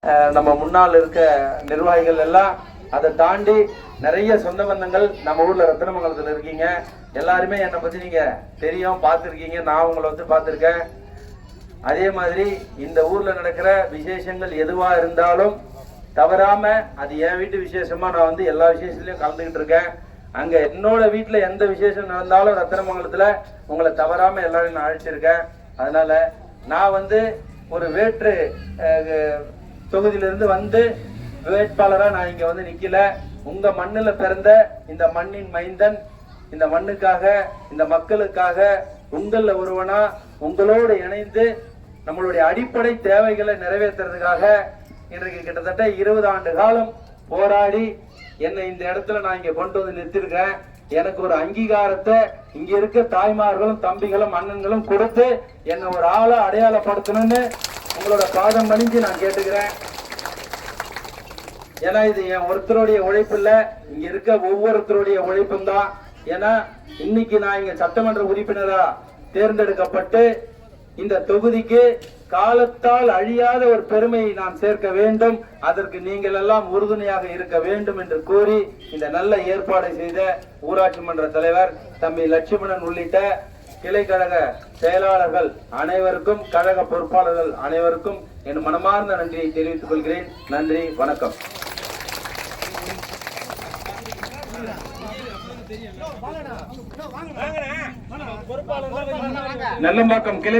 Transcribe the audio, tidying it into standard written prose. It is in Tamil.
நம்ம முன்னால் இருக்க நிர்வாகிகள் எல்லாம் அதை தாண்டி நிறைய சொந்த பந்தங்கள் நம்ம ஊர்ல ரத்தினமங்கலத்துல இருக்கீங்க. எல்லாருமே என்னை பத்தி நீங்க தெரியும், பார்த்துருக்கீங்க. நான் உங்களை வந்து பார்த்துருக்கேன். அதே மாதிரி இந்த ஊர்ல நடக்கிற விசேஷங்கள் எதுவா இருந்தாலும் தவறாம, அது என் வீட்டு விசேஷமா நான் வந்து எல்லா விசேஷத்துலயும் கலந்துகிட்டு இருக்கேன். அங்க என்னோட வீட்டுல எந்த விசேஷம் நடந்தாலும் ரத்தினமங்கலத்துல உங்களை தவறாம எல்லாரையும் நான் அழைச்சிருக்கேன். அதனால நான் வந்து ஒரு வேற்று தொகுதியிலிருந்து வந்து வேட்பாளரா நான் இங்க வந்து நிக்கல. உங்க மண்ணுல பிறந்த இந்த மண்ணின் மைந்தன், இந்த மண்ணுக்காக, இந்த மக்களுக்காக, உங்கள ஒருவனா உங்களோடு இணைந்து நம்மளுடைய அடிப்படை தேவைகளை நிறைவேற்றுறதுக்காக இன்றைக்கு கிட்டத்தட்ட 20 ஆண்டு காலம் போராடி என்னை இந்த இடத்துல நான் இங்க கொண்டு வந்து நிறுத்திருக்கேன். எனக்கு ஒரு அங்கீகாரத்தை இங்க இருக்க தாய்மார்களும் தம்பிகளும் அண்ணன்களும் கொடுத்து என்னை ஒரு ஆளை அடையாளப்படுத்தணும்னு உங்களோட பாதம் பணிஞ்சு நான் கேட்டுக்கிறேன். ஏன்னா இது என் ஒருத்தருடைய உழைப்பு இல்ல, இங்க இருக்க ஒவ்வொருத்தருடைய உழைப்பும் தான். ஏன்னா இன்னைக்கு நான் இங்க சட்டமன்ற உறுப்பினரா தேர்ந்தெடுக்கப்பட்டு இந்த தொகுதிக்கு காலத்தால் அழியாத ஒரு பெருமையை நான் சேர்க்க வேண்டும். அதற்கு நீங்கள் எல்லாம் உறுதுணையாக இருக்க வேண்டும் என்று கூறி இந்த நல்ல ஏற்பாடு செய்த ஊராட்சி மன்ற தலைவர் தம்பி லட்சுமணன் உள்ளிட்ட கிளை கழக செயலாளர்கள் அனைவருக்கும், கழக பொறுப்பாளர்கள் அனைவருக்கும் என் மனமார்ந்த நன்றியை தெரிவித்துக் கொள்கிறேன். நன்றி, வணக்கம். நல்லம்பாக்கம் கிளை